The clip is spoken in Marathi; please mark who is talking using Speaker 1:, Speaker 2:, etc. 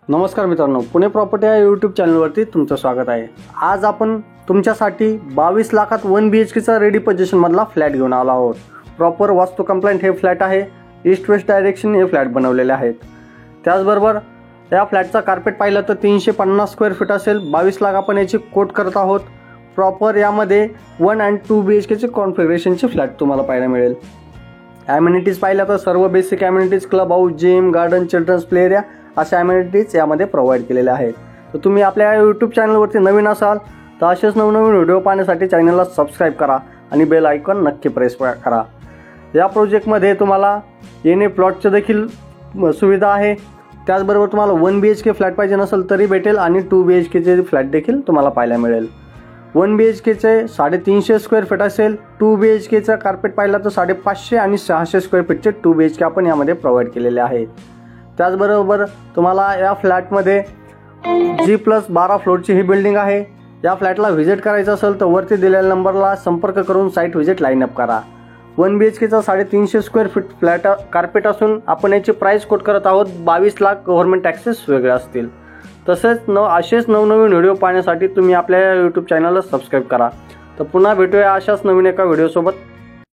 Speaker 1: नमस्कार मित्रांनो, पुणे प्रॉपर्टी या यूट्यूब चॅनलवरती तुमचं स्वागत आहे। आज आपण तुमच्यासाठी 22 लाखात 1 BHKचा रेडी पोझिशनमधला फ्लॅट घेऊन आलो आहोत। प्रॉपर वास्तू कंप्लायंट हे फ्लॅट आहे। ईस्ट वेस्ट डायरेक्शन हे फ्लॅट बनवलेले आहेत। त्याचबरोबर या फ्लॅटचा कार्पेट पाहिलं तर 350 स्क्वेअर फीट असेल। 22 लाख आपण याची कोट करत आहोत। प्रॉपर यामध्ये 1 आणि 2 BHKचे कॉन्फिगरेशनचे फ्लॅट तुम्हाला पाहायला मिळेल। ॲम्युनिटीज पाहिलं तर सर्व basic amenities, club house, gym, garden, children's play area अशा ॲम्युनिटीज यामध्ये प्रोव्हाइड केलेले आहेत। तर तुम्ही आपल्या यूट्यूब चॅनलवरती नवीन असाल तर असेच नवनवीन व्हिडिओ पाहण्यासाठी चॅनलला सबस्क्राईब करा आणि बेल आयकॉन नक्की प्रेस करा। या प्रोजेक्टमध्ये तुम्हाला येणे प्लॉटचं देखील सुविधा आहे। त्याचबरोबर तुम्हाला 1 BHK फ्लॅट पाहिजे नसेल तरी भेटेल आणि 2 BHKचे फ्लॅट देखील तुम्हाला पाहायला मिळेल। 1 BHKचे 350 स्क्वेअर फीट असेल। 2 BHKचा कार्पेट पाहिला तर 550 आणि 600 स्क्वेअर फीटचे 2 BHK आपण यामध्ये प्रोव्हाइड केलेले आहेत। त्याचबरोबर तुम्हाला या फ्लॅटमध्ये G+12 फ्लोअरची ही बिल्डिंग आहे। या फ्लॅटला व्हिजिट करायचं असेल तर वरती दिलेल्या नंबरला संपर्क करून साईट व्हिजिट लाईन अप करा। 1 BHKचा 350 स्क्वेअर फीट फ्लॅट कार्पेट असून आपण याची प्राइस कोट करत आहोत 22 लाख। गव्हर्नमेंट टॅक्सेस वेगळे असतील। तसेच असेच नवनवीन व्हिडिओ पाहण्यासाठी तुम्ही आपल्या यूट्यूब चॅनलला सबस्क्राईब करा। तर पुन्हा भेटूया अशाच नवीन एका व्हिडिओसोबत।